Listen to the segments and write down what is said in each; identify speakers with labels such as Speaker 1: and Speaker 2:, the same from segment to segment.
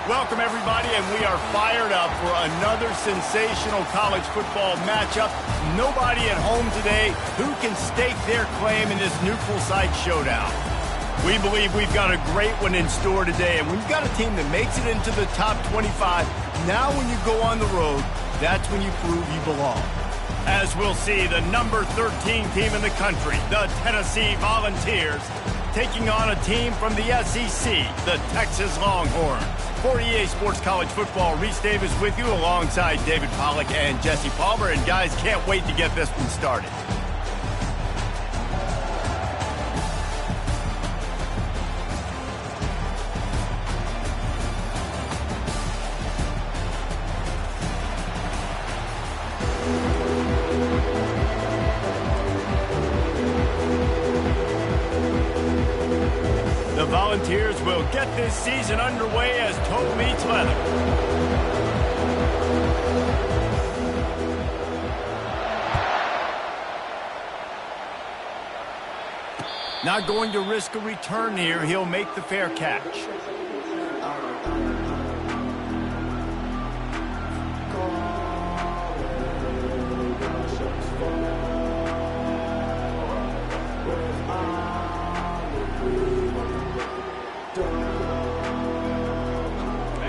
Speaker 1: Welcome, everybody, and we are fired up for another sensational college football matchup. Nobody at home today who can stake their claim in this neutral site showdown. We believe we've got a great one in store today, and when you've got a team that makes it into the top 25, now when you go on the road, that's when you prove you belong. As we'll see, the number 13 team in the country, the Tennessee Volunteers, taking on a team from the SEC, the Texas Longhorns. For EA Sports College Football, Reese Davis with you alongside David Pollack and Jesse Palmer. And guys, can't wait to get this one started. The Volunteers will get this season underway as toe meets leather. Not going to risk a return here. He'll make the fair catch.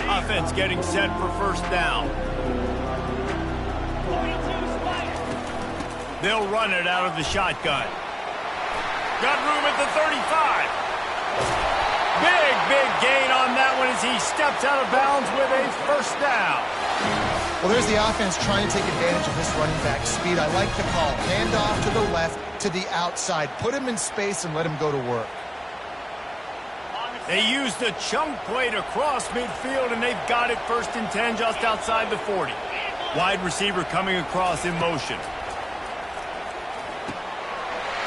Speaker 1: Offense getting set for first down. They'll run it out of the shotgun. Got room at the 35. Big gain on that one as he steps out of bounds with a first down.
Speaker 2: Well, there's the offense trying to take advantage of this running back speed. I like the call. Hand off to the left, to the outside. Put him in space and let him go to work.
Speaker 1: They used the chunk play to cross midfield, and they've got it first and 10 just outside the 40. Wide receiver coming across in motion.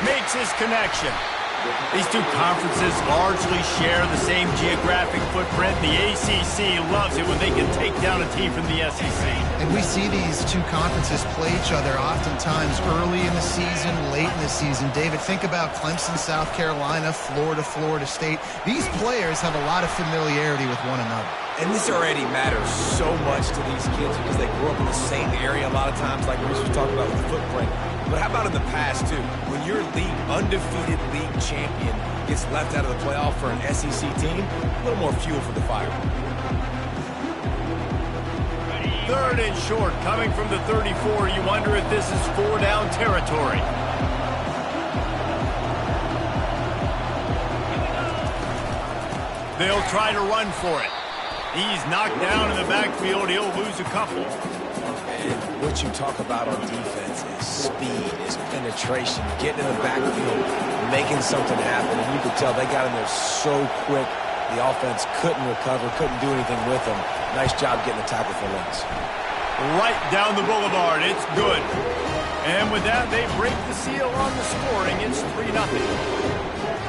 Speaker 1: Makes his connection. These two conferences largely share the same geographic footprint. The ACC loves it when they can take down a team from the SEC.
Speaker 2: And we see these two conferences play each other oftentimes early in the season, late in the season. David, think about Clemson, South Carolina, Florida State. These players have a lot of familiarity with one another.
Speaker 3: And this already matters so much to these kids because they grew up in the same area a lot of times, like Reese was talking about with the footprint. But how about in the past, too? When your undefeated league champion gets left out of the playoff for an SEC team, a little more fuel for the fire.
Speaker 1: Third and short, coming from the 34. You wonder if this is four-down territory. They'll try to run for it. He's knocked down in the backfield. He'll lose a couple.
Speaker 3: And what you talk about on defense is speed, is penetration, getting in the backfield, making something happen. And you could tell they got in there so quick, the offense couldn't recover, couldn't do anything with them. Nice job getting the tackle for Lynch.
Speaker 1: Right down the boulevard. It's good. And with that, they break the seal on the scoring. It's 3-0.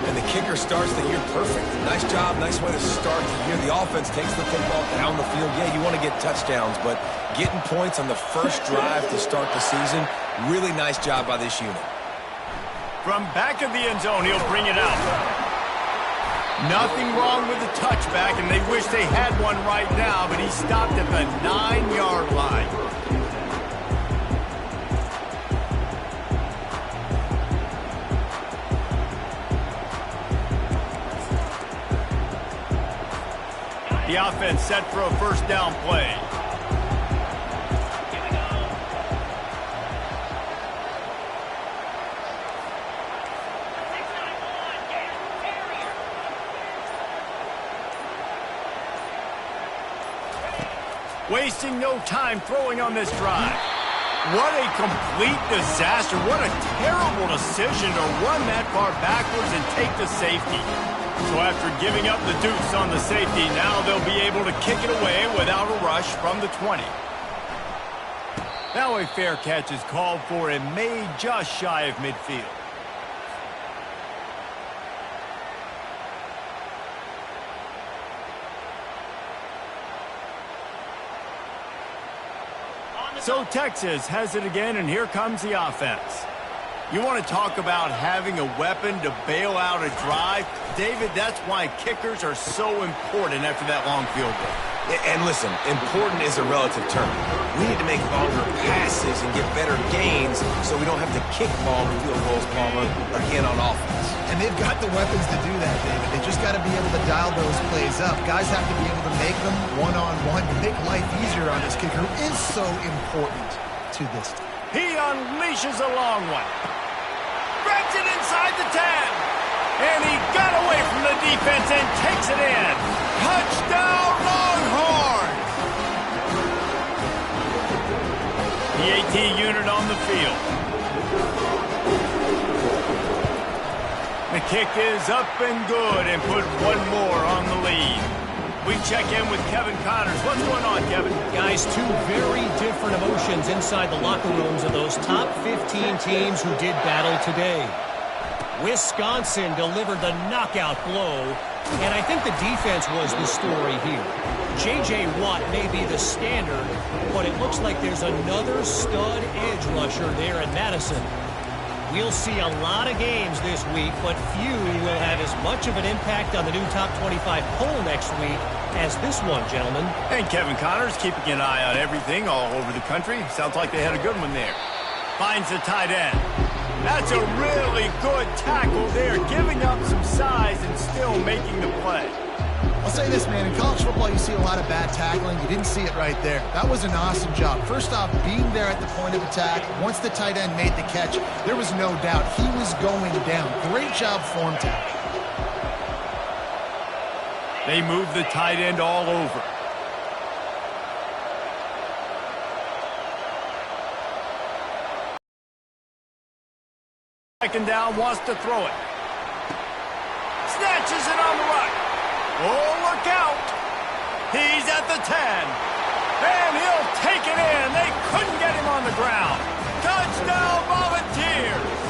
Speaker 3: And the kicker starts the year perfect. Nice job, nice way to start the year. The offense takes the football down the field. Yeah, you want to get touchdowns, but getting points on the first drive to start the season, really nice job by this unit.
Speaker 1: From back of the end zone, he'll bring it out. Nothing wrong with the touchback, and they wish they had one right now, but he stopped at the 9-yard line. The offense set for a first down play. Wasting no time throwing on this drive. What a complete disaster. What a terrible decision to run that far backwards and take the safety. So after giving up the deuce on the safety, now they'll be able to kick it away without a rush from the 20. Now a fair catch is called for and made just shy of midfield. So Texas has it again, and here comes the offense. You want to talk about having a weapon to bail out a drive? David, that's why kickers are so important after that long field goal.
Speaker 3: And listen, important is a relative term. We need to make longer passes and get better gains so we don't have to kick longer field goals, Palmer, again on offense.
Speaker 2: And they've got the weapons to do that, David. They just got to be able to dial those plays up. Guys have to be able to make them one-on-one to make life easier on this kicker, who is so important to this team.
Speaker 1: He unleashes a long one. Grabs it inside the 10. And he got away from the defense and takes it in. Touchdown, Longhorns! The AT unit on the field. The kick is up and good and put one more on the lead. We check in with Kevin Connors. What's going on, Kevin?
Speaker 4: Guys, two very different emotions inside the locker rooms of those top 15 teams who did battle today. Wisconsin delivered the knockout blow, and I think the defense was the story here. J.J. Watt may be the standard, but it looks like there's another stud edge rusher there in Madison. We'll see a lot of games this week, but few will have as much of an impact on the new top 25 poll next week as this one, gentlemen.
Speaker 1: And Kevin Connors keeping an eye on everything all over the country. Sounds like they had a good one there. Finds the tight end. That's a really good tackle there, giving up some size and still making the play.
Speaker 2: I'll say this, man. In college football, you see a lot of bad tackling. You didn't see it right there. That was an awesome job. First off, being there at the point of attack. Once the tight end made the catch, there was no doubt he was going down. Great job form tackle.
Speaker 1: They move the tight end all over. Second down, wants to throw it. Snatches it on the right. Oh, look out. He's at the 10. And he'll take it in. They couldn't get him on the ground. Touchdown, Volunteers.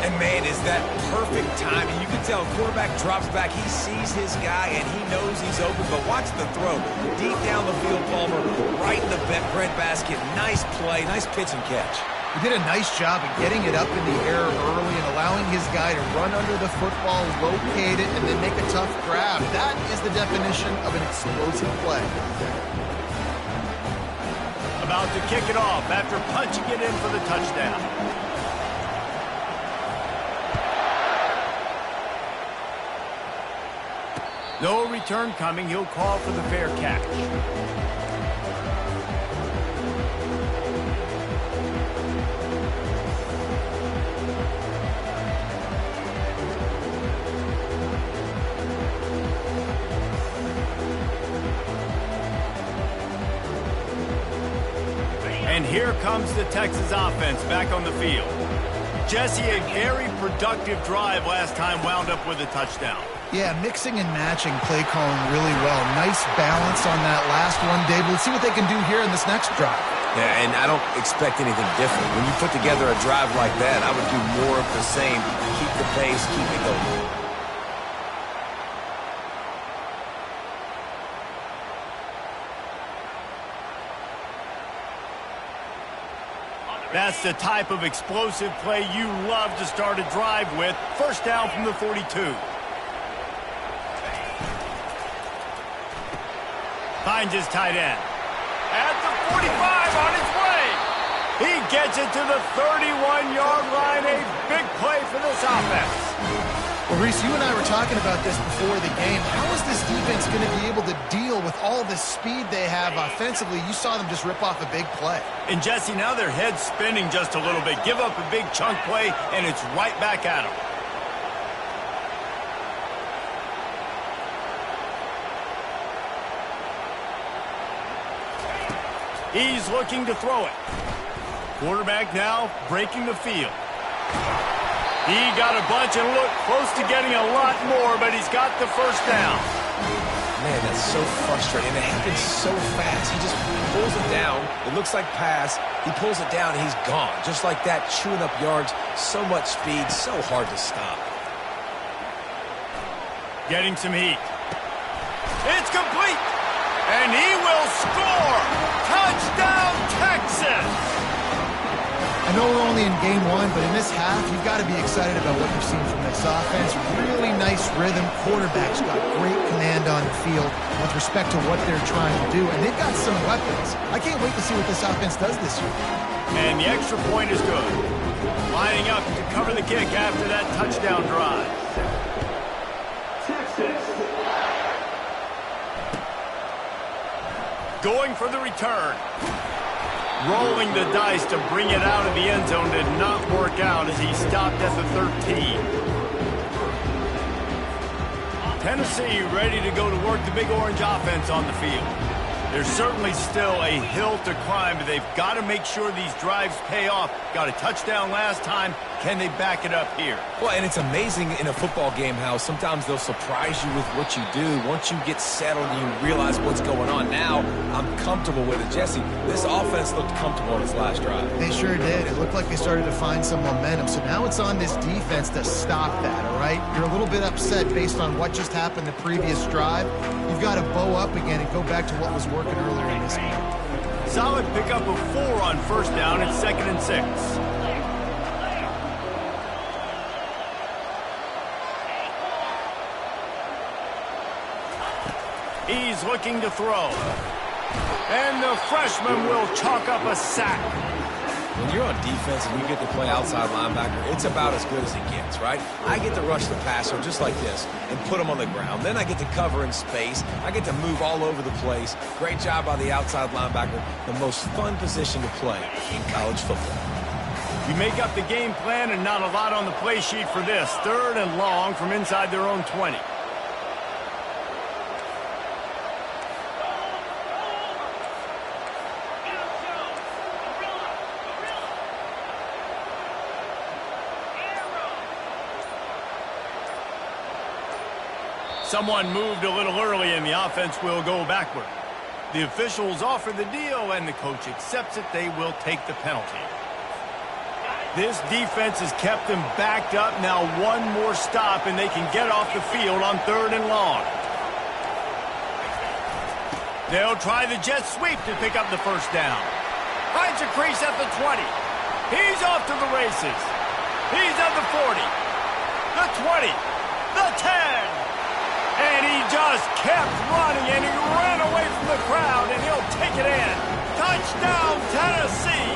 Speaker 3: And, man, is that perfect timing. You can tell quarterback drops back. He sees his guy, and he knows he's open. But watch the throw. Deep down the field, Palmer, right in the breadbasket. Nice play, nice pitch and catch.
Speaker 2: He did a nice job of getting it up in the air early and allowing his guy to run under the football, locate it, and then make a tough grab. That is the definition of an explosive play.
Speaker 1: About to kick it off after punching it in for the touchdown. No return coming. He'll call for the fair catch. And here comes the Texas offense back on the field. Jesse, a very productive drive last time, wound up with a touchdown.
Speaker 2: Yeah, mixing and matching play calling really well. Nice balance on that last one, Dave. Let's see what they can do here in this next drive.
Speaker 3: Yeah, and I don't expect anything different. When you put together a drive like that, I would do more of the same. Keep the pace, keep it going.
Speaker 1: That's the type of explosive play you love to start a drive with. First down from the 42. Finds his tight end. At the 45 on his way. He gets it to the 31-yard line. A big play for this offense.
Speaker 2: Well, Reese, you and I were talking about this before the game. How is this defense going to be able to deal with all the speed they have offensively? You saw them just rip off a big play.
Speaker 1: And, Jesse, now their head's spinning just a little bit. Give up a big chunk play, and it's right back at them. He's looking to throw it. Quarterback now breaking the field. He got a bunch and looked close to getting a lot more, but he's got the first down.
Speaker 3: Man, that's so frustrating. It happens so fast. He just pulls it down. It looks like pass. He pulls it down, and he's gone. Just like that, chewing up yards. So much speed, so hard to stop.
Speaker 1: Getting some heat. It's complete. And he will score. Touchdown, Texas.
Speaker 2: I know we're only in game one, but in this half, you've got to be excited about what you've seen from this offense. Really nice rhythm. Quarterback's got great command on the field with respect to what they're trying to do, and they've got some weapons. I can't wait to see what this offense does this year.
Speaker 1: And the extra point is good. Lining up to cover the kick after that touchdown drive. Going for the return. Rolling the dice to bring it out of the end zone did not work out as he stopped at the 13. Tennessee ready to go to work the Big Orange offense on the field. There's certainly still a hill to climb, but they've got to make sure these drives pay off. Got a touchdown last time. Can they back it up here?
Speaker 3: Well, and it's amazing in a football game how sometimes they'll surprise you with what you do. Once you get settled and you realize what's going on, now I'm comfortable with it. Jesse, this offense looked comfortable on its last drive.
Speaker 2: They sure did. It looked like they started to find some momentum. So now it's on this defense to stop that, all right? You're a little bit upset based on what just happened the previous drive. You've got to bow up again and go back to what was working earlier in this game.
Speaker 1: Solid pickup of 4 on first down. It's 2nd and 6. He's looking to throw. And the freshman will chalk up a sack.
Speaker 3: When you're on defense and you get to play outside linebacker, it's about as good as it gets, right? I get to rush the passer just like this and put him on the ground. Then I get to cover in space. I get to move all over the place. Great job by the outside linebacker. The most fun position to play in college football.
Speaker 1: You make up the game plan and not a lot on the play sheet for this. 3rd and long from inside their own 20. Someone moved a little early and the offense will go backward. The officials offer the deal and the coach accepts it. They will take the penalty. This defense has kept them backed up. Now one more stop and they can get off the field on 3rd and long. They'll try the jet sweep to pick up the first down. Finds a crease at the 20. He's off to the races. He's at the 40. The 20. The 10. And he just kept running, and he ran away from the crowd, and he'll take it in. Touchdown, Tennessee!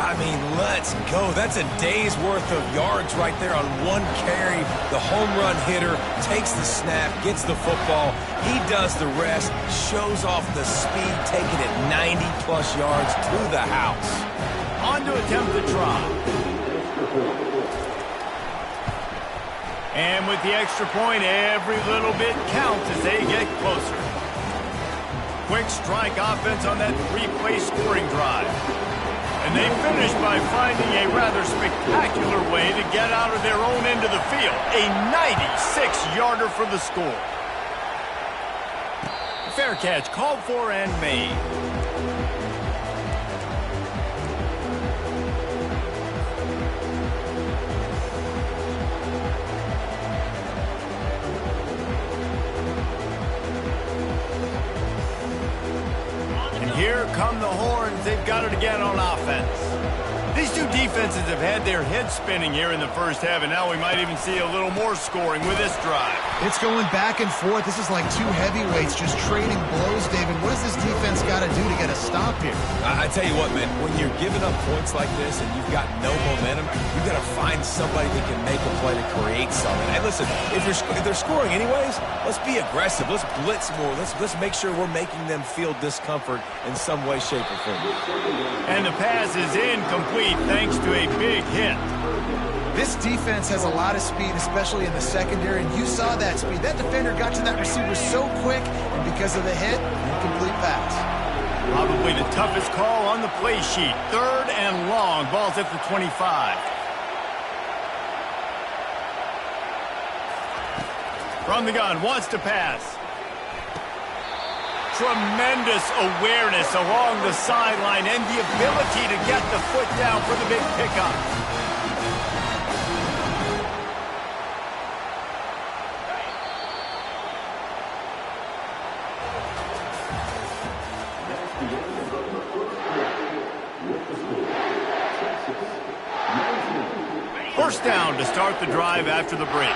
Speaker 3: I mean, let's go. That's a day's worth of yards right there on one carry. The home run hitter takes the snap, gets the football. He does the rest, shows off the speed, taking it 90-plus yards to the house.
Speaker 1: On to attempt the try. And with the extra point, every little bit counts as they get closer. Quick strike offense on that 3-play scoring drive. And they finish by finding a rather spectacular way to get out of their own end of the field. A 96-yarder for the score. Fair catch called for and made. Here come the horns. They've got it again on offense. These two defenses have had their heads spinning here in the first half, and now we might even see a little more scoring with this drive.
Speaker 2: It's going back and forth. This is like two heavyweights just trading blows, David. What does this defense got to do to get a stop here?
Speaker 3: I tell you what, man, when you're giving up points like this and you've got no momentum, you've got to find somebody that can make a play to create something. Hey, listen, if they're scoring anyways, let's be aggressive. Let's blitz more. Let's make sure we're making them feel discomfort in some way, shape, or form.
Speaker 1: And the pass is incomplete thanks to a big hit.
Speaker 2: This defense has a lot of speed, especially in the secondary, and you saw that speed. That defender got to that receiver so quick, and because of the hit, incomplete pass.
Speaker 1: Probably the toughest call on the play sheet. 3rd and long. Ball's at the 25. From the gun, wants to pass. Tremendous awareness along the sideline and the ability to get the foot down for the big pickup. First down to start the drive after the break.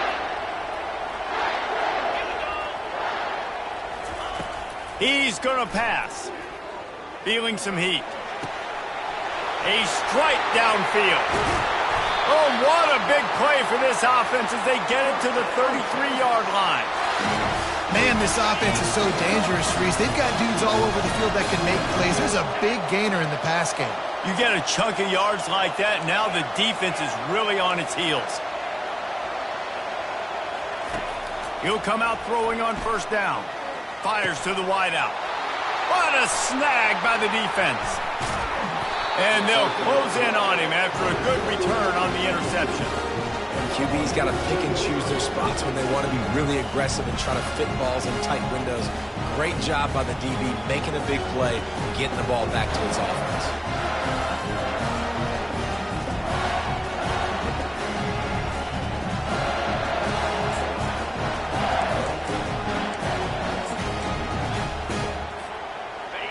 Speaker 1: He's going to pass. Feeling some heat. A strike downfield. Oh, what a big play for this offense as they get it to the 33-yard line.
Speaker 2: Man, this offense is so dangerous, Reese. They've got dudes all over the field that can make plays. There's a big gainer in the pass game.
Speaker 1: You get a chunk of yards like that, now the defense is really on its heels. He'll come out throwing on first down. Fires to the wideout. What a snag by the defense. And they'll close in on him after a good return on the interception.
Speaker 3: QB's got to pick and choose their spots when they want to be really aggressive and try to fit balls in tight windows. Great job by the DB making a big play, getting the ball back to his offense.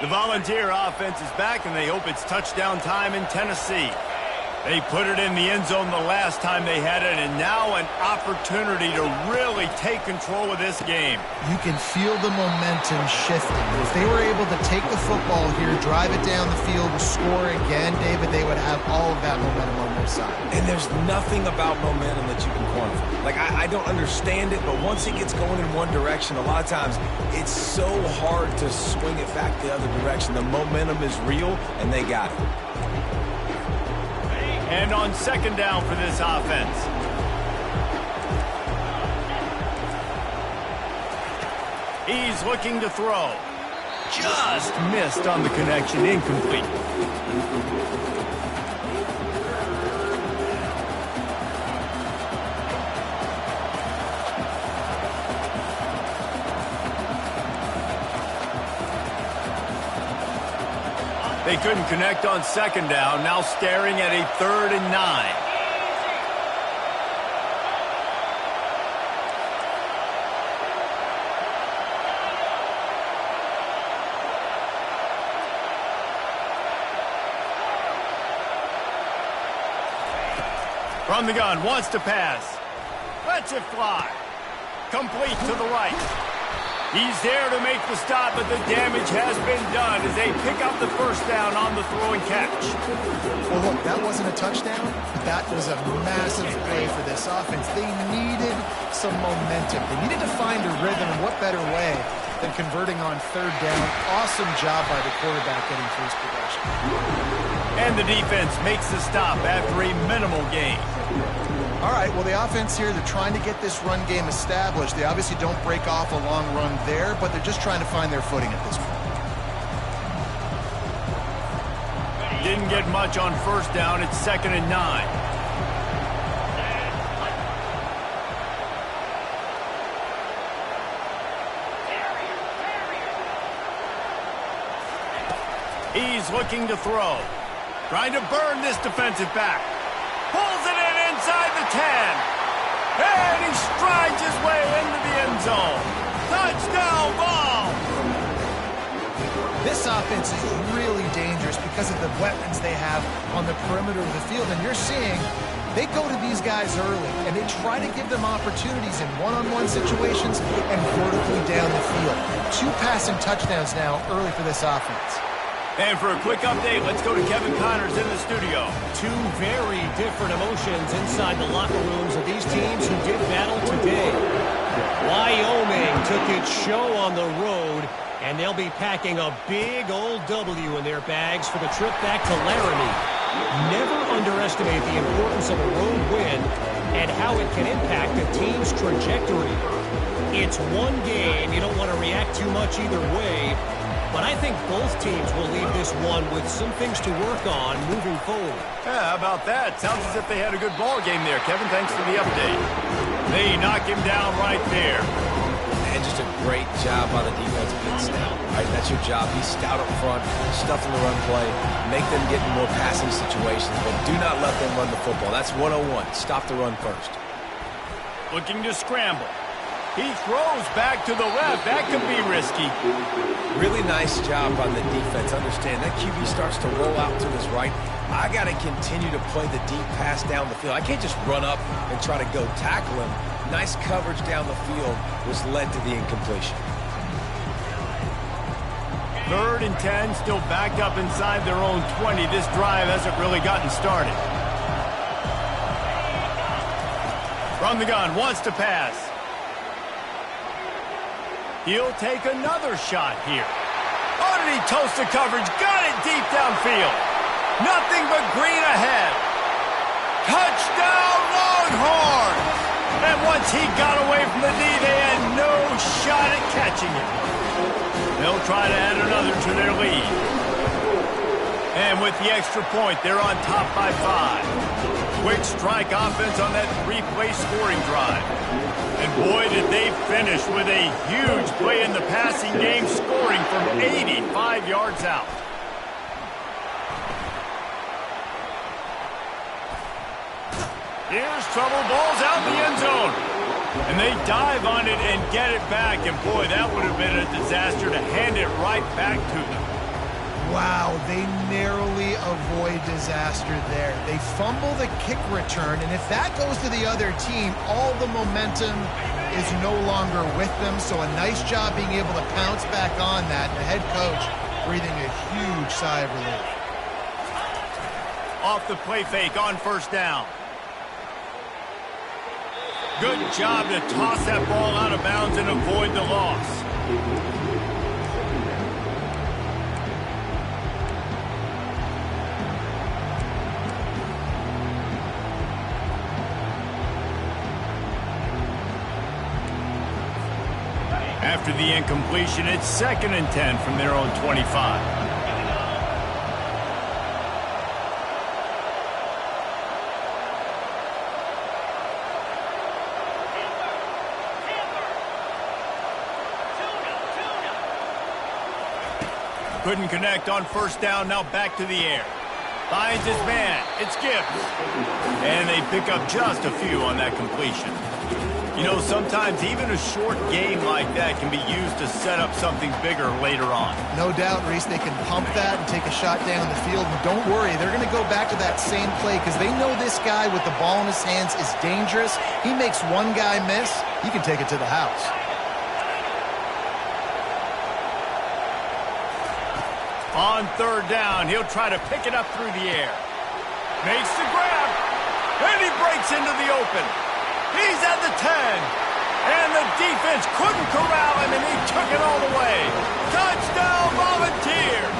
Speaker 1: The Volunteer offense is back, and they hope it's touchdown time in Tennessee. They put it in the end zone the last time they had it, and now an opportunity to really take control of this game.
Speaker 2: You can feel the momentum shifting. If they were able to take the football here, drive it down the field, and score again, David, they would have all of that momentum on their side.
Speaker 3: And there's nothing about momentum that you can quantify. Like, I don't understand it, but once it gets going in one direction, a lot of times it's so hard to swing it back the other direction. The momentum is real, and they got it.
Speaker 1: And on second down for this offense. He's looking to throw. Just missed on the connection, incomplete. They couldn't connect on second down, now staring at a 3rd and 9. From the gun, wants to pass. Lets it fly. Complete to the right. He's there to make the stop, but the damage has been done as they pick up the first down on the throw and catch.
Speaker 2: Well, look, that wasn't a touchdown. That was a massive play for this offense. They needed some momentum. They needed to find a rhythm, and what better way than converting on third down. Awesome job by the quarterback getting through his progression.
Speaker 1: And the defense makes the stop after a minimal gain.
Speaker 2: All right, well, the offense here, they're trying to get this run game established. They obviously don't break off a long run there, but they're just trying to find their footing at this point.
Speaker 1: Didn't get much on first down. It's 2nd and 9. He's looking to throw. Trying to burn this defensive back. Pulls it in inside the 10. And he strides his way into the end zone. Touchdown ball.
Speaker 2: This offense is really dangerous because of the weapons they have on the perimeter of the field. And you're seeing they go to these guys early, and they try to give them opportunities in one-on-one situations and vertically down the field. 2 passing touchdowns now early for this offense.
Speaker 1: And for a quick update, let's go to Kevin Connors in the studio.
Speaker 4: 2 very different emotions inside the locker rooms of these teams who did battle today. Wyoming took its show on the road, and they'll be packing a big old W in their bags for the trip back to Laramie. Never underestimate the importance of a road win and how it can impact a team's trajectory. It's one game. You don't want to react too much either way. But I think both teams will leave this one with some things to work on moving forward.
Speaker 1: Yeah, how about that? Sounds as if they had a good ball game there, Kevin. Thanks for the update. They knock him down right there.
Speaker 3: And just a great job by the defense being stout. Right, that's your job. Be stout up front, stuff in the run play, make them get in more passing situations, but do not let them run the football. That's 101. Stop the run first.
Speaker 1: Looking to scramble. He throws back to the left. That could be risky.
Speaker 3: Really nice job on the defense. Understand, that QB starts to roll out to his right. I got to continue to play the deep pass down the field. I can't just run up and try to go tackle him. Nice coverage down the field, which led to the incompletion.
Speaker 1: 3rd and 10, still backed up inside their own 20. This drive hasn't really gotten started. From the gun, wants to pass. He'll take another shot here. Oh, did he toast the coverage? Got it deep downfield. Nothing but green ahead. Touchdown, Longhorns! And once he got away from the knee, they had no shot at catching him. They'll try to add another to their lead. And with the extra point, they're on top by 5. Quick strike offense on that 3-play scoring drive. And boy, did they finish with a huge play in the passing game, scoring from 85 yards out. Here's trouble, ball's out in the end zone. And they dive on it and get it back. And boy, that would have been a disaster to hand it right back to them.
Speaker 2: Wow, they narrowly avoid disaster there. They fumble the kick return, and if that goes to the other team, all the momentum is no longer with them. So a nice job being able to pounce back on that. And the head coach breathing a huge sigh of relief.
Speaker 1: Off the play fake on 1st down. Good job to toss that ball out of bounds and avoid the loss. After the incompletion, it's 2nd and 10 from their own 25. Couldn't connect on 1st down, now back to the air. Finds his man, it's Gibbs. And they pick up just a few on that completion. You know, sometimes even a short game like that can be used to set up something bigger later on.
Speaker 2: No doubt, Reese, they can pump that and take a shot down the field. And don't worry, they're going to go back to that same play because they know this guy with the ball in his hands is dangerous. He makes one guy miss, he can take it to the house.
Speaker 1: On 3rd down, he'll try to pick it up through the air. Makes the grab, and he breaks into the open. He's at the 10, and the defense couldn't corral him, and he took it all the way. Touchdown, Volunteers!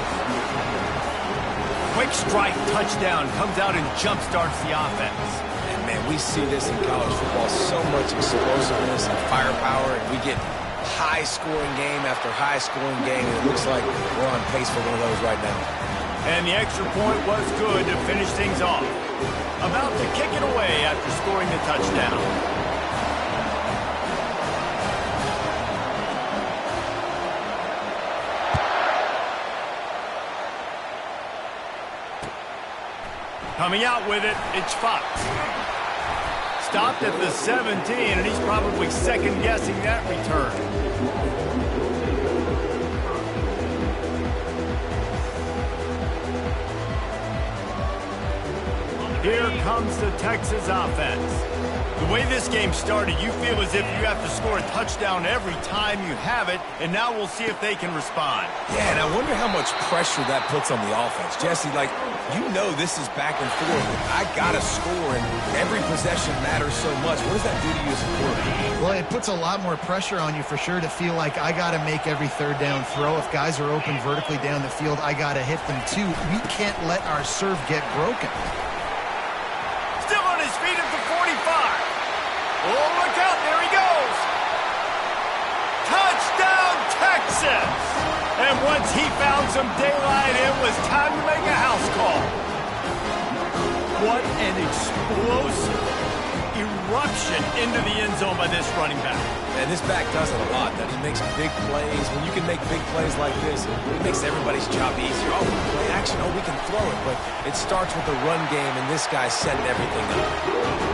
Speaker 1: Quick strike touchdown comes out and jumpstarts the offense.
Speaker 3: And man, we see this in college football, so much explosiveness and firepower, and we get high-scoring game after high-scoring game, and it looks like we're on pace for one of those right now.
Speaker 1: And the extra point was good to finish things off. About to kick it away after scoring the touchdown. Coming out with it, it's Fox. Stopped at the 17, and he's probably second-guessing that return. Here comes the Texas offense. The way this game started, you feel as if you have to score a touchdown every time you have it, and now we'll see if they can respond.
Speaker 3: Yeah, and I wonder how much pressure that puts on the offense. Jesse, like, you know this is back and forth. I got to score, and every possession matters so much. What does that do to you as a quarterback?
Speaker 2: Well, it puts a lot more pressure on you for sure to feel like I got to make every 3rd down throw. If guys are open vertically down the field, I got to hit them too. We can't let our serve get broken.
Speaker 1: Still on his feet at the 45. Oh, look out, there he goes. Touchdown, Texas! And once he found some daylight, it was time to make a house call. What an explosive eruption into the end zone by this running back.
Speaker 3: And this back does it a lot. That he makes big plays. When you can make big plays like this, it makes everybody's job easier. Oh, play action. Oh, we can throw it. But it starts with the run game, and this guy's setting everything up.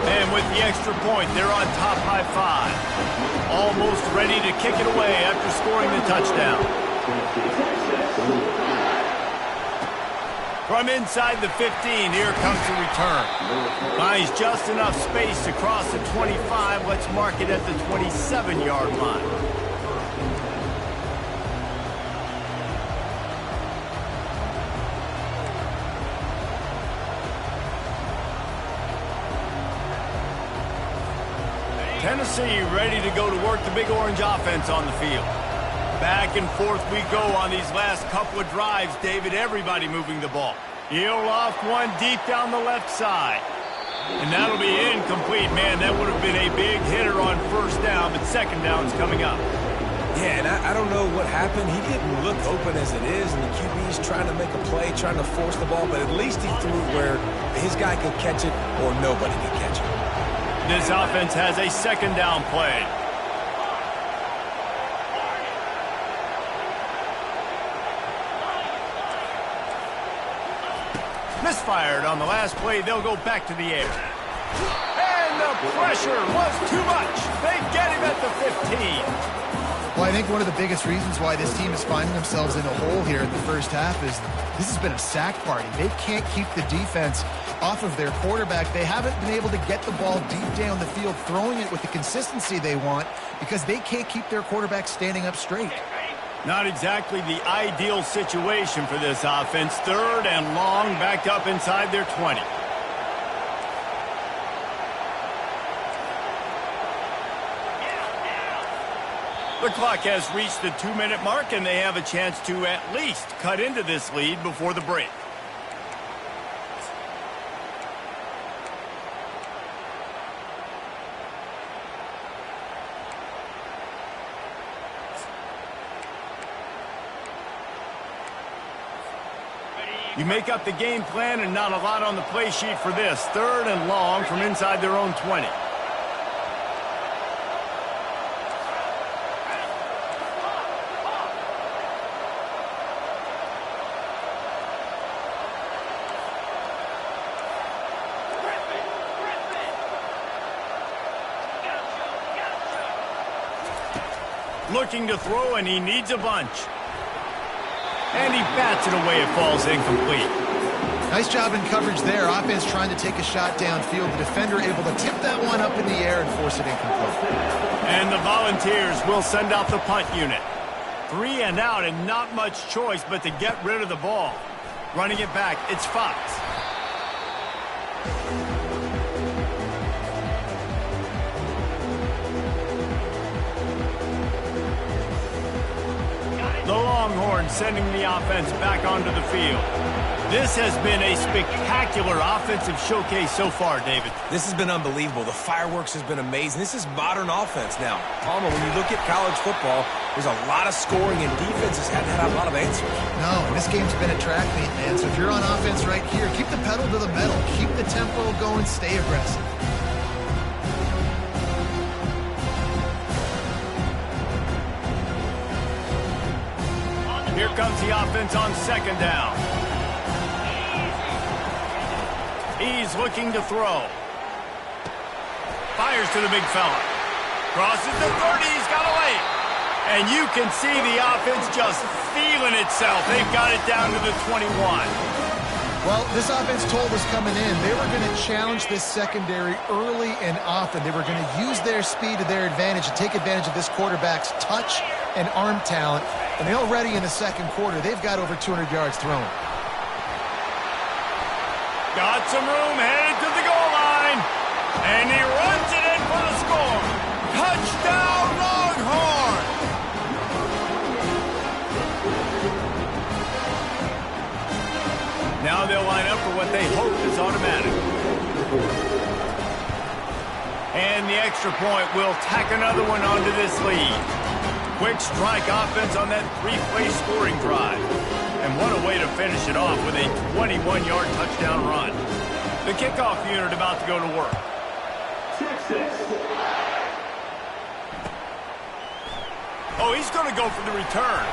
Speaker 1: And with the extra point, they're on top by 5. almost ready to kick it away after scoring the touchdown. From inside the 15, here comes the return. Finds just enough space to cross the 25. Let's mark it at the 27-yard line. Tennessee ready to go to work the Big Orange offense on the field. Back and forth we go on these last couple of drives, David. Everybody moving the ball. He'll loft one deep down the left side. And that'll be incomplete. Man, that would have been a big hitter on first down, but second down's coming up.
Speaker 3: Yeah, and I don't know what happened. He didn't look open as it is, and the QB's trying to make a play, trying to force the ball, but at least he threw where his guy could catch it or nobody could catch it.
Speaker 1: This offense has a second down play. Misfired on the last play. They'll go back to the air. And the pressure was too much. They get him at the 15.
Speaker 2: Well, I think one of the biggest reasons why this team is finding themselves in a hole here in the first half is this has been a sack party. They can't keep the defense off of their quarterback. They haven't been able to get the ball deep down the field, throwing it with the consistency they want because they can't keep their quarterback standing up straight.
Speaker 1: Not exactly the ideal situation for this offense. Third and long, backed up inside their 20. The clock has reached the 2-minute mark, and they have a chance to at least cut into this lead before the break. You make up the game plan and not a lot on the play sheet for this. Third and long from inside their own 20. Looking to throw, and he needs a bunch. And he bats it away. It falls incomplete.
Speaker 2: Nice job in coverage there. Offense trying to take a shot downfield. The defender able to tip that one up in the air and force it incomplete.
Speaker 1: And the Volunteers will send out the punt unit. 3 and out, and not much choice but to get rid of the ball. Running it back, it's Fox. The Longhorns sending the offense back onto the field. This has been a spectacular offensive showcase so far, David.
Speaker 3: This has been unbelievable. The fireworks has been amazing. This is modern offense now. Palmer, when you look at college football, there's a lot of scoring, and defenses haven't had a lot of answers.
Speaker 2: No, and this game's been a track meet, man. So if you're on offense right here, keep the pedal to the metal. Keep the tempo going. Stay aggressive.
Speaker 1: Here comes the offense on second down. He's looking to throw. Fires to the big fella. Crosses the 30. He's got away. And you can see the offense just feeling itself. They've got it down to the 21.
Speaker 2: Well, this offense told us coming in, they were going to challenge this secondary early and often. They were going to use their speed to their advantage and take advantage of this quarterback's touch and arm talent. And already in the second quarter, they've got over 200 yards thrown.
Speaker 1: Got some room, headed to the goal line. And he runs it in for the score. Touchdown, Longhorn! Now they'll line up for what they hope is automatic. And the extra point will tack another one onto this lead. Quick strike offense on that 3-play scoring drive. And what a way to finish it off with a 21-yard touchdown run. The kickoff unit about to go to work. Oh, he's going to go for the return.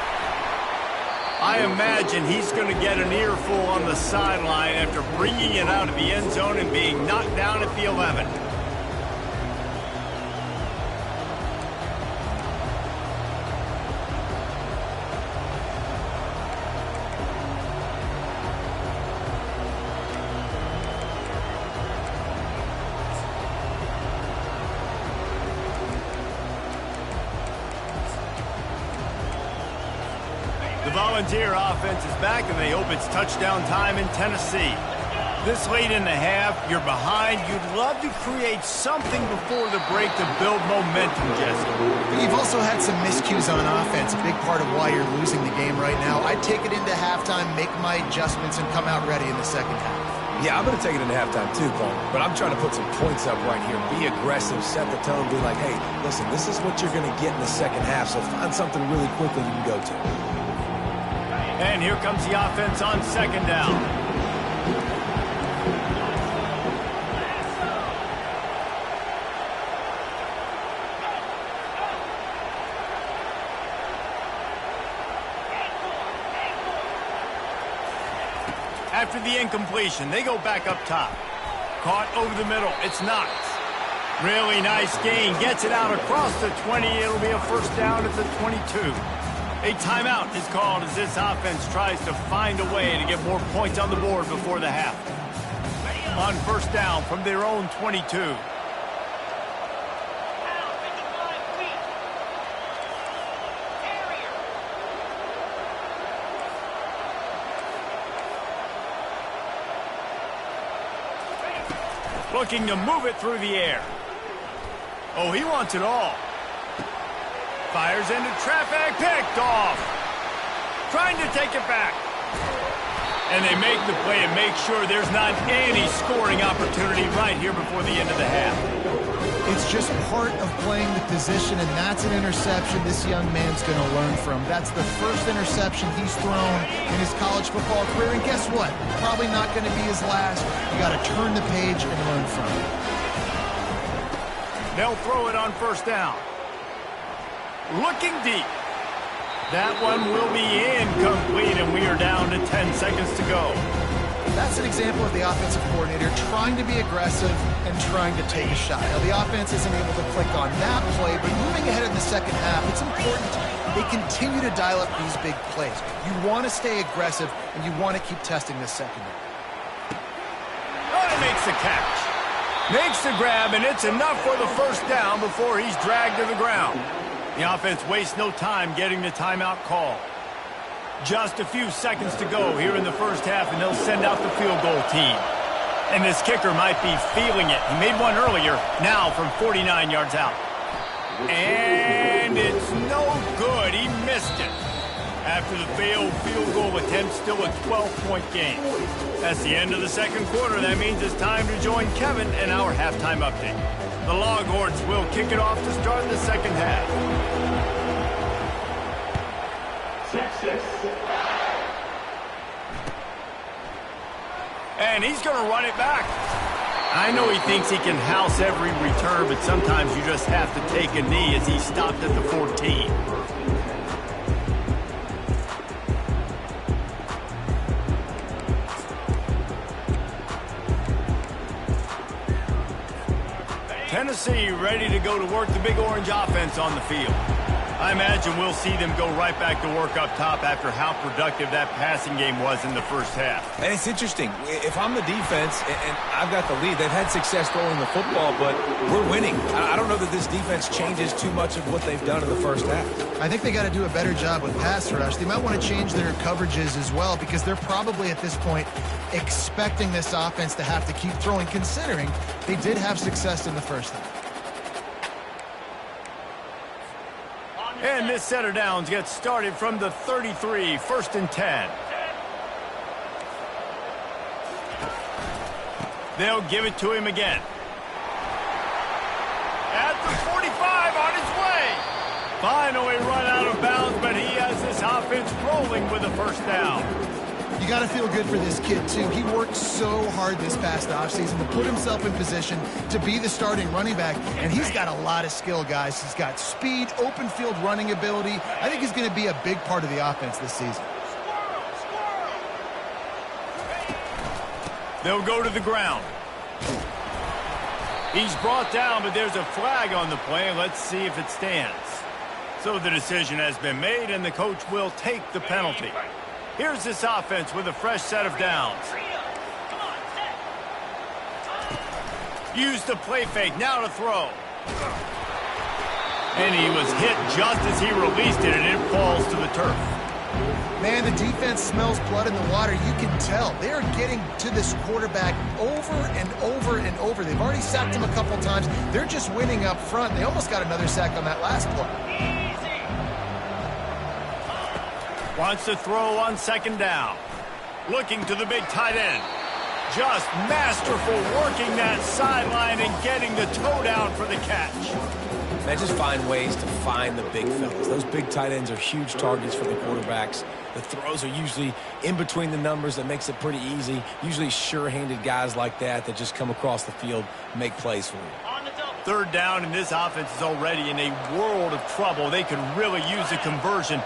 Speaker 1: I imagine he's going to get an earful on the sideline after bringing it out of the end zone and being knocked down at the 11. The Volunteer offense is back, and they hope it's touchdown time in Tennessee. This late in the half, you're behind. You'd love to create something before the break to build momentum, Jesse.
Speaker 2: You've also had some miscues on offense, a big part of why you're losing the game right now. I'd take it into halftime, make my adjustments, and come out ready in the second half.
Speaker 3: Yeah, I'm going to take it into halftime too, Paul. But I'm trying to put some points up right here. Be aggressive, set the tone, be like, hey, listen, this is what you're going to get in the second half, so find something really quickly you can go to.
Speaker 1: And here comes the offense on second down. After the incompletion, they go back up top. Caught over the middle. It's Knox. Really nice gain. Gets it out across the 20. It'll be a first down at the 22. A timeout is called as this offense tries to find a way to get more points on the board before the half. On first down from their own 22. Looking to move it through the air. Oh, he wants it all. Fires into traffic, picked off. Trying to take it back. And they make the play and make sure there's not any scoring opportunity right here before the end of the half.
Speaker 2: It's just part of playing the position, and that's an interception this young man's going to learn from. That's the first interception he's thrown in his college football career, and guess what? Probably not going to be his last. You got to turn the page and learn from it.
Speaker 1: They'll throw it on first down. Looking deep. That one will be incomplete, and we are down to 10 seconds to go.
Speaker 2: That's an example of the offensive coordinator trying to be aggressive and trying to take a shot. Now, the offense isn't able to click on that play, but moving ahead in the second half, it's important they continue to dial up these big plays. You want to stay aggressive, and you want to keep testing this secondary.
Speaker 1: Oh, he makes the catch. Makes the grab, and it's enough for the first down before he's dragged to the ground. The offense wastes no time getting the timeout call. Just a few seconds to go here in the first half, and they'll send out the field goal team. And this kicker might be feeling it. He made one earlier, now from 49 yards out. And it's no good. He missed it. After the failed field goal attempt, still a 12-point game. That's the end of the second quarter. That means it's time to join Kevin in our halftime update. The Longhorns will kick it off to start the second half. And he's going to run it back. I know he thinks he can house every return, but sometimes you just have to take a knee as he stopped at the 14. Tennessee ready to go to work the Big Orange offense on the field. I imagine we'll see them go right back to work up top after how productive that passing game was in the first half.
Speaker 3: And it's interesting. If I'm the defense and I've got the lead, they've had success throwing the football, but we're winning. I don't know that this defense changes too much of what they've done in the first half.
Speaker 2: I think they got to do a better job with pass rush. They might want to change their coverages as well, because they're probably at this point expecting this offense to have to keep throwing, considering they did have success in the first half.
Speaker 1: And this set of downs gets started from the 33, first and 10. They'll give it to him again. At the 45, on his way. Finally run out of bounds, but he has this offense rolling with a first down.
Speaker 2: You got to feel good for this kid, too. He worked so hard this past offseason to put himself in position to be the starting running back, and he's got a lot of skill, guys. He's got speed, open field running ability. I think he's going to be a big part of the offense this season.
Speaker 1: They'll go to the ground. He's brought down, but there's a flag on the play. Let's see if it stands. So the decision has been made, and the coach will take the penalty. Here's this offense with a fresh set of downs. Use the play fake, now to throw. And he was hit just as he released it, and it falls to the turf.
Speaker 2: Man, the defense smells blood in the water. You can tell. They are getting to this quarterback over and over and over. They've already sacked him a couple times. They're just winning up front. They almost got another sack on that last play.
Speaker 1: Wants to throw on second down. Looking to the big tight end. Just masterful working that sideline and getting the toe down for the catch.
Speaker 3: They just find ways to find the big fellas. Those big tight ends are huge targets for the quarterbacks. The throws are usually in between the numbers. That makes it pretty easy. Usually sure-handed guys like that just come across the field and make plays for you.
Speaker 1: Third down, and this offense is already in a world of trouble. They could really use a conversion,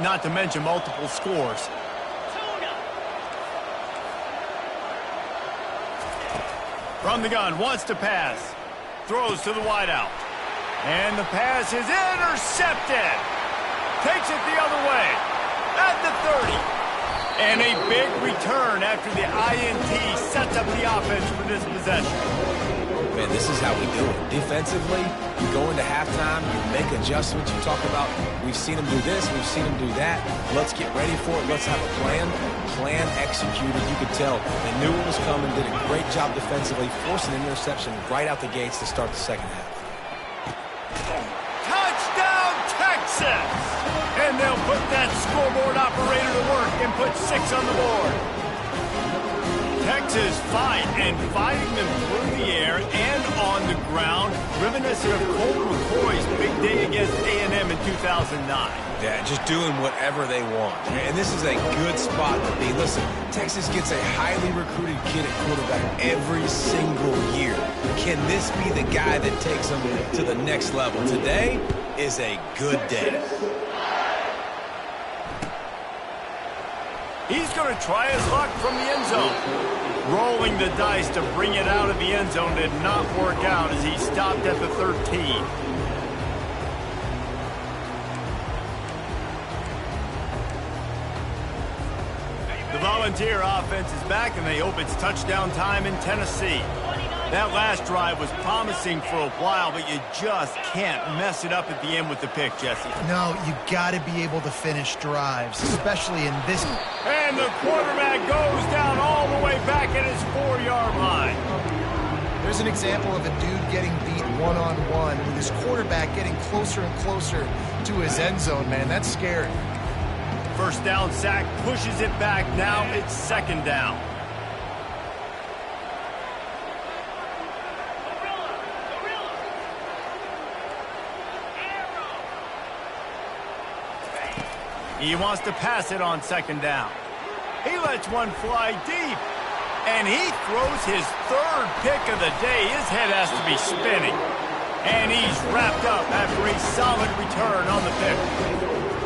Speaker 1: not to mention multiple scores. From the gun, wants to pass. Throws to the wideout. And the pass is intercepted. Takes it the other way. At the 30. And a big return after the INT sets up the offense for this possession.
Speaker 3: Man, this is how we do it. Defensively, you go into halftime, you make adjustments. You talk about, we've seen them do this, we've seen them do that. Let's get ready for it. Let's have a plan. Plan executed. You could tell they knew it was coming, did a great job defensively, forcing an interception right out the gates to start the second half.
Speaker 1: Touchdown, Texas! And they'll put that scoreboard operator to work and put 6 on the board. Texas fighting them through the air and on the ground, reminiscent of Colt McCoy's big day against A&M in 2009.
Speaker 3: Yeah, just doing whatever they want. And this is a good spot to be. Listen, Texas gets a highly recruited kid at quarterback every single year. Can this be the guy that takes them to the next level? Today is a good day.
Speaker 1: He's going to try his luck from the end zone. Rolling the dice to bring it out of the end zone did not work out as he stopped at the 13. The Volunteer offense is back, and they hope it's touchdown time in Tennessee. That last drive was promising for a while, but you just can't mess it up at the end with the pick, Jesse.
Speaker 2: No, you got to be able to finish drives, especially in this.
Speaker 1: And the quarterback goes down all the way back at his 4-yard line.
Speaker 2: There's an example of a dude getting beat one-on-one with his quarterback getting closer and closer to his end zone, man. That's scary.
Speaker 1: First down sack, pushes it back. Now it's second down. He wants to pass it on second down. He lets one fly deep. And he throws his third pick of the day. His head has to be spinning. And he's wrapped up after a solid return on the pick.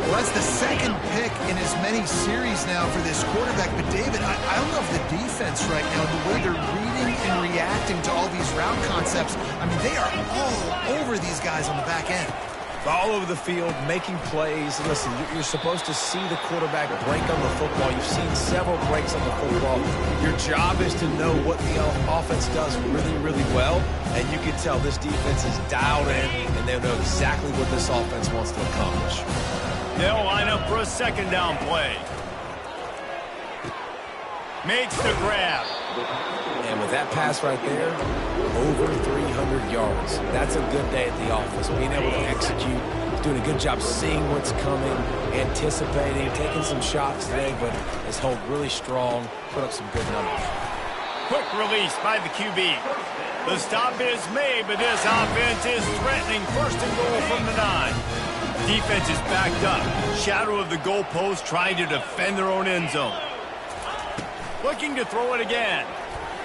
Speaker 2: Well, that's the second pick in as many series now for this quarterback. But, David, I love the defense right now, the way they're reading and reacting to all these route concepts. I mean, they are all over these guys on the back end.
Speaker 3: All over the field, making plays. Listen, you're supposed to see the quarterback break on the football. You've seen several breaks on the football. Your job is to know what the offense does really, really well. And you can tell this defense is dialed in, and they know exactly what this offense wants to accomplish.
Speaker 1: They'll line up for a second down play. Makes the grab.
Speaker 3: And with that pass right there, over 300 yards. That's a good day at the office. Being able to execute, doing a good job seeing what's coming, anticipating, taking some shots today, but has held really strong, put up some good numbers.
Speaker 1: Quick release by the QB. The stop is made, but this offense is threatening first and goal from the 9. Defense is backed up. Shadow of the goalpost trying to defend their own end zone. Looking to throw it again.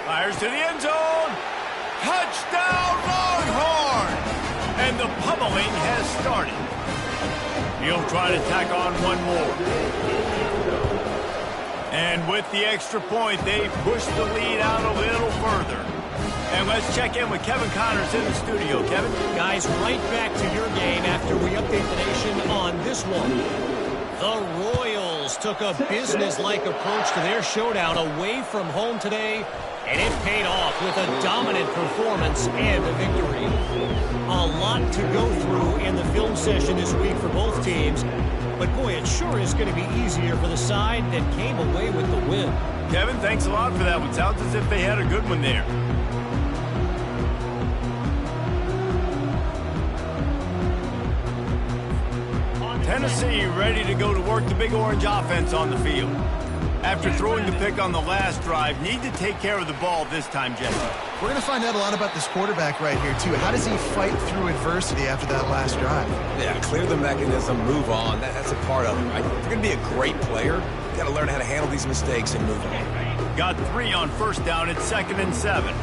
Speaker 1: Fires to the end zone. Touchdown, Longhorn! And the pummeling has started. He'll try to tack on one more. And with the extra point, they push the lead out a little further. And let's check in with Kevin Connors in the studio. Kevin?
Speaker 4: Guys, right back to your game after we update the nation on this one. The Royals took a business-like approach to their showdown away from home today And it paid off with a dominant performance and a victory. A lot to go through in the film session this week for both teams. But, boy, it sure is going to be easier for the side that came away with the win.
Speaker 1: Kevin, thanks a lot for that one. Sounds as if they had a good one there. Tennessee ready to go to work the Big Orange offense on the field. After throwing the pick on the last drive, need to take care of the ball this time, Jesse.
Speaker 2: We're going to find out a lot about this quarterback right here, too. How does he fight through adversity after that last drive?
Speaker 3: Yeah, clear the mechanism, move on. That's a part of it, right? If you're going to be a great player, you got to learn how to handle these mistakes and move on.
Speaker 1: Got 3 on first down at 2nd and 7.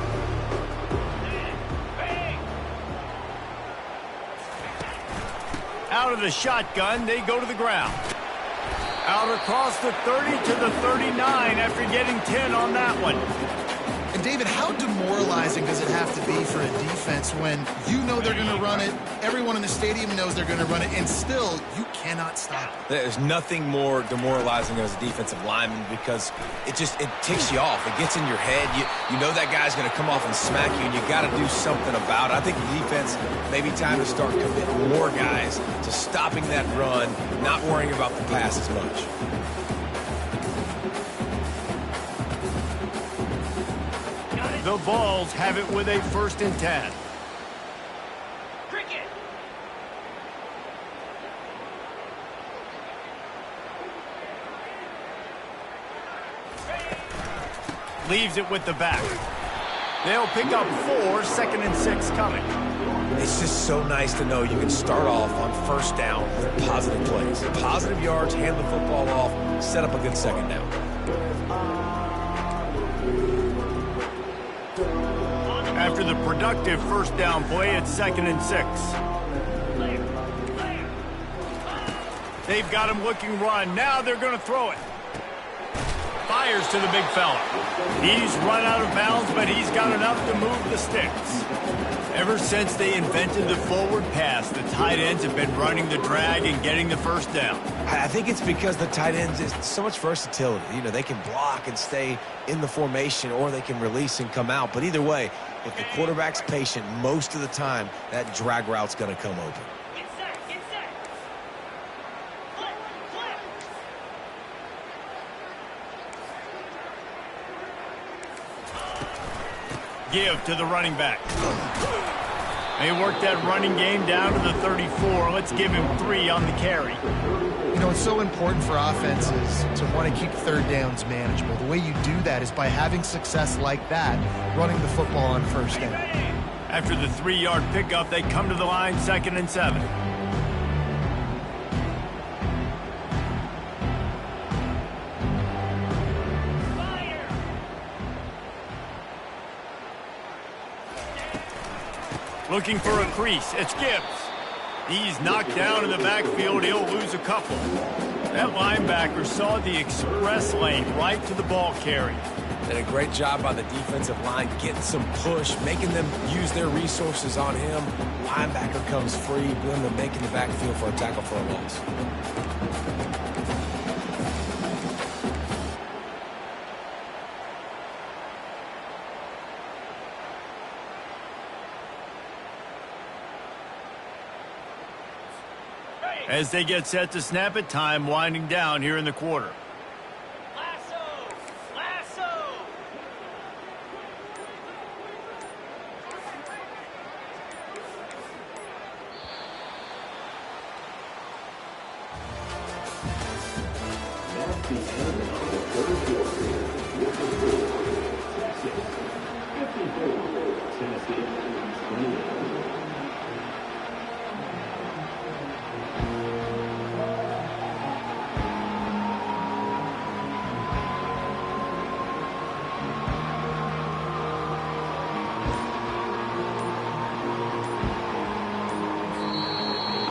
Speaker 1: Out of the shotgun, they go to the ground. Out across the 30 to the 39 after getting 10 on that one.
Speaker 2: And, David, how demoralizing does it have to be for a defense when you know they're going to run it, everyone in the stadium knows they're going to run it, and still you cannot stop it?
Speaker 3: There's nothing more demoralizing as a defensive lineman because it ticks you off. It gets in your head. You know that guy's going to come off and smack you, and you got to do something about it. I think the defense maybe time to start committing more guys to stopping that run, not worrying about the pass as much.
Speaker 1: The Vols have it with a 1st and 10.
Speaker 5: Cricket.
Speaker 1: Leaves it with the back. They'll pick up 4, 2nd and 6 coming.
Speaker 3: It's just so nice to know you can start off on first down with positive plays. Positive yards, hand the football off, set up a good second down.
Speaker 1: After the productive first down play, it's 2nd and 6. They've got him looking run. Now they're going to throw it. Fires to the big fella. He's run out of bounds, but he's got enough to move the sticks. Ever since they invented the forward pass, the tight ends have been running the drag and getting the first down.
Speaker 3: I think it's because the tight ends is so much versatility. You know, they can block and stay in the formation, or they can release and come out. But either way, if the quarterback's patient most of the time, that drag route's going to come open.
Speaker 5: Get set. Get set. Flip. Flip.
Speaker 1: Give to the running back. They work that running game down to the 34. Let's give him 3 on the carry.
Speaker 2: You know, it's so important for offenses to want to keep third downs manageable. The way you do that is by having success like that, running the football on first down.
Speaker 1: After the 3-yard pickup, they come to the line, 2nd and 7. Looking for a crease. It's Gibbs. He's knocked down in the backfield. He'll lose a couple. That linebacker saw the express lane right to the ball carrier.
Speaker 3: And a great job by the defensive line getting some push, making them use their resources on him. Linebacker comes free, blend them making the backfield for a tackle for a loss.
Speaker 1: As they get set to snap it, time winding down here in the quarter.
Speaker 5: Lasso. Lasso.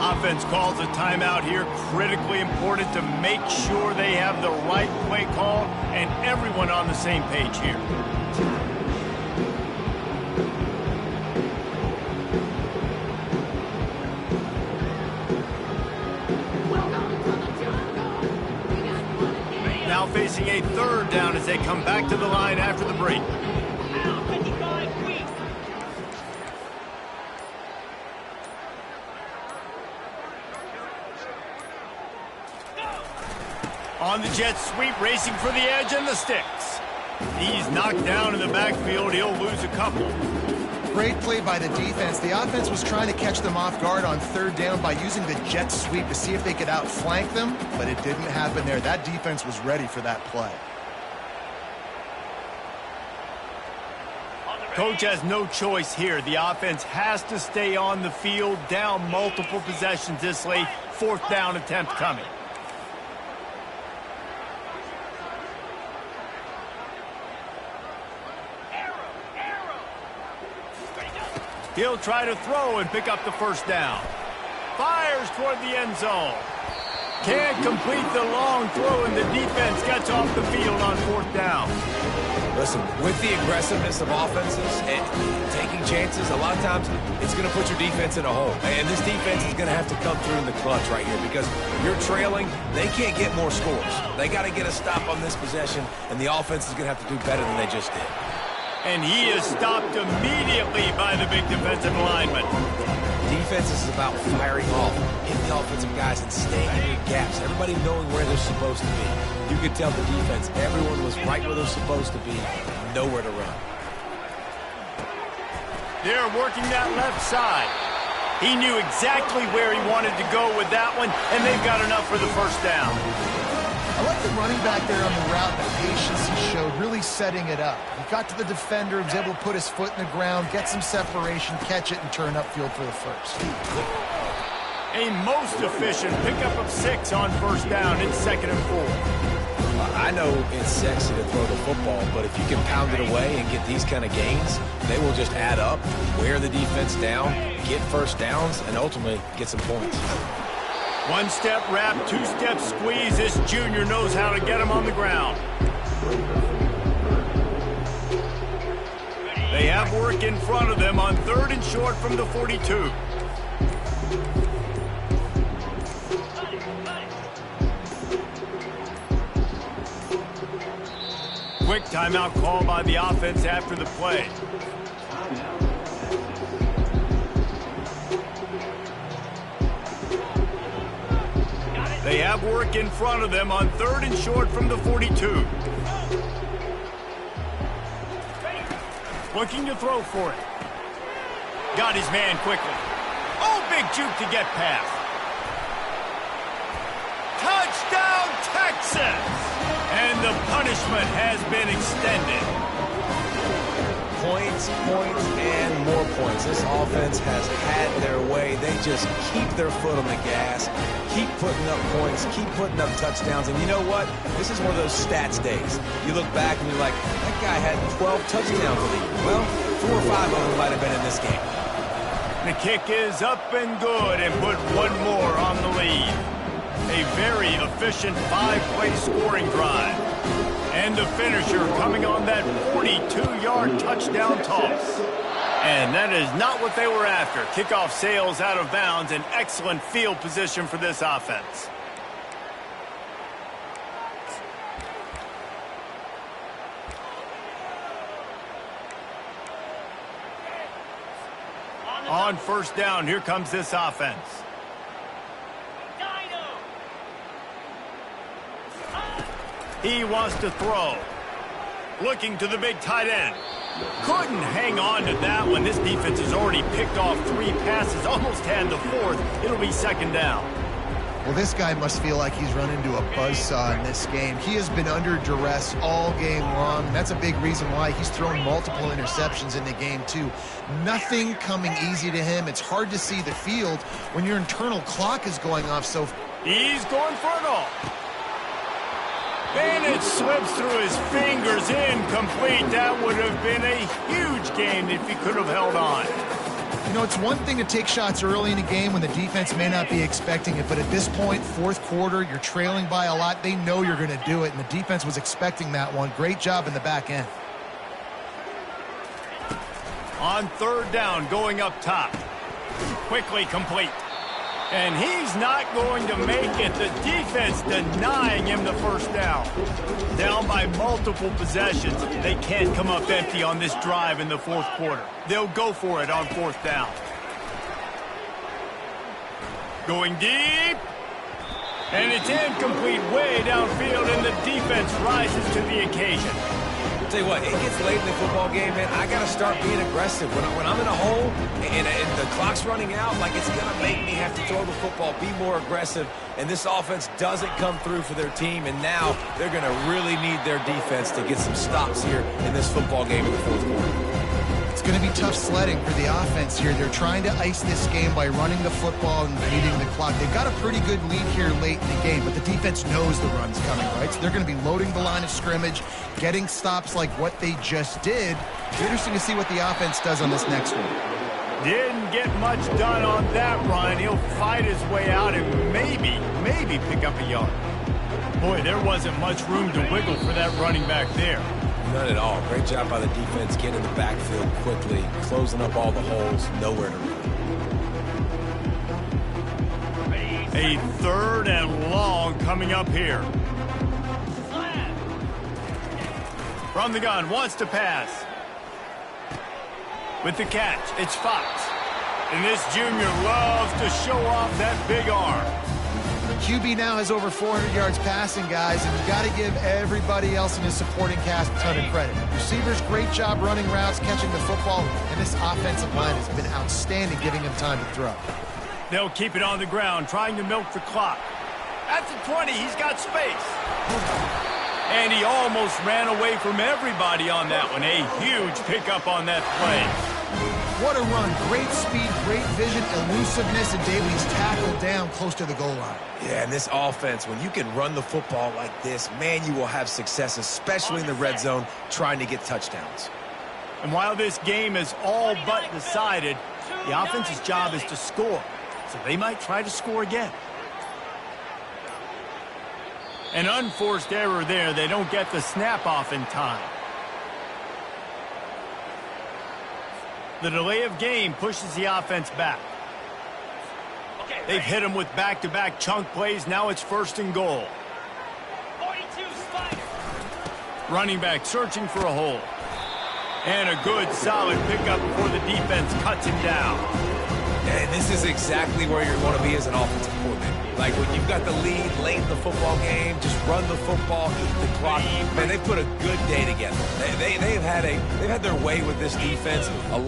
Speaker 1: Offense calls a timeout here. Critically important to make sure they have the right play call and everyone on the same page here. Now facing a 3rd down as they come back to the line after the break. On the jet sweep, racing for the edge and the sticks. He's knocked down in the backfield. He'll lose a couple.
Speaker 2: Great play by the defense. The offense was trying to catch them off guard on third down by using the jet sweep to see if they could outflank them, but it didn't happen there. That defense was ready for that play.
Speaker 1: Coach has no choice here. The offense has to stay on the field, down multiple possessions this late. Fourth down attempt coming. He'll try to throw and pick up the first down. Fires toward the end zone. Can't complete the long throw, and the defense gets off the field on fourth down.
Speaker 3: Listen, with the aggressiveness of offenses and taking chances, a lot of times it's going to put your defense in a hole. And this defense is going to have to come through in the clutch right here because you're trailing. They can't get more scores. They got to get a stop on this possession, and the offense is going to have to do better than they just did.
Speaker 1: And he is stopped immediately by the big defensive lineman.
Speaker 3: Defense is about firing off, hitting the offensive guys and staying in your gaps. Everybody knowing where they're supposed to be. You could tell the defense, everyone was right where they're supposed to be, nowhere to run.
Speaker 1: They're working that left side. He knew exactly where he wanted to go with that one, and they've got enough for the first down.
Speaker 2: I like the running back there on the route, the patience he showed, really setting it up. He got to the defender, was able to put his foot in the ground, get some separation, catch it, and turn upfield for the first.
Speaker 1: A most efficient pickup of 6 on first down. It's 2nd and 4.
Speaker 3: I know it's sexy to throw the football, but if you can pound it away and get these kind of gains, they will just add up, wear the defense down, get first downs, and ultimately get some points.
Speaker 1: One-step wrap, two-step squeeze. This junior knows how to get him on the ground. They have work in front of them on 3rd and short from the 42. Quick timeout call by the offense after the play. They have work in front of them on 3rd and short from the 42. Looking to throw for it. Got his man quickly. Oh, big juke to get past. Touchdown, Texas! And the punishment has been extended.
Speaker 3: Points, points, and more points. This offense has had their way. They just keep their foot on the gas, keep putting up points, keep putting up touchdowns. And you know what? This is one of those stats days. You look back and you're like, that guy had 12 touchdowns lead. Well, 4 or 5 of them might have been in this game.
Speaker 1: The kick is up and good and put one more on the lead. A very efficient 5-play scoring drive. And the finisher coming on that 42-yard touchdown toss. And that is not what they were after. Kickoff sails out of bounds. An excellent field position for this offense. On first down, here comes this offense. He wants to throw. Looking to the big tight end. Couldn't hang on to that one. This defense has already picked off 3 passes, almost had the 4th. It'll be 2nd down.
Speaker 2: Well, this guy must feel like he's run into a buzzsaw in this game. He has been under duress all game long, and that's a big reason why he's thrown multiple interceptions in the game, too. Nothing coming easy to him. It's hard to see the field when your internal clock is going off so...
Speaker 1: He's going for it all. And it slips through his fingers, incomplete. That would have been a huge game if he could have held on.
Speaker 2: You know, it's one thing to take shots early in the game when the defense may not be expecting it, but at this point, 4th quarter, you're trailing by a lot. They know you're going to do it, and the defense was expecting that one. Great job in the back end.
Speaker 1: On 3rd down, going up top. Quickly complete. And he's not going to make it. The defense denying him the first down. Down by multiple possessions. They can't come up empty on this drive in the 4th quarter. They'll go for it on 4th down. Going deep. And it's incomplete way downfield, and the defense rises to the occasion.
Speaker 3: Tell you what, it gets late in the football game, man. I got to start being aggressive. When I'm in a hole and the clock's running out, like it's going to make me have to throw the football, be more aggressive. And this offense doesn't come through for their team, and now they're going to really need their defense to get some stops here in this football game in the fourth quarter.
Speaker 2: It's going to be tough sledding for the offense here. They're trying to ice this game by running the football and beating the clock. They've got a pretty good lead here late in the game, but the defense knows the run's coming, right? So they're going to be loading the line of scrimmage, getting stops like what they just did. It's interesting to see what the offense does on this next one.
Speaker 1: Didn't get much done on that run. He'll fight his way out and maybe pick up a yard. Boy, there wasn't much room to wiggle for that running back there.
Speaker 3: None at all. Great job by the defense getting in the backfield quickly, closing up all the holes, nowhere to run.
Speaker 1: A 3rd and long coming up here. From the gun, wants to pass. With the catch, it's Fox. And this junior loves to show off that big arm.
Speaker 2: QB now has over 400 yards passing, guys, and you got to give everybody else in his supporting cast a ton of credit. Receivers, great job running routes, catching the football, and this offensive line has been outstanding, giving him time to throw.
Speaker 1: They'll keep it on the ground, trying to milk the clock. At the 20, he's got space. And he almost ran away from everybody on that one. A huge pickup on that play.
Speaker 2: What a run. Great speed, great vision, elusiveness, and Daly's tackled down close to the goal line.
Speaker 3: Yeah, and this offense, when you can run the football like this, man, you will have success, especially in the red zone, trying to get touchdowns.
Speaker 1: And while this game is all but decided, the offense's job is to score. So they might try to score again. An unforced error there. They don't get the snap off in time. The delay of game pushes the offense back. They've hit him with back-to-back chunk plays. Now it's 1st and goal.
Speaker 5: 42 Spider.
Speaker 1: Running back searching for a hole. And a good, solid pickup before the defense cuts him down.
Speaker 3: And this is exactly where you want to be as an offensive coordinator. Like when you've got the lead late in the football game, just run the football, eat the clock. Man, they've put a good day together. They've had their way with this defense.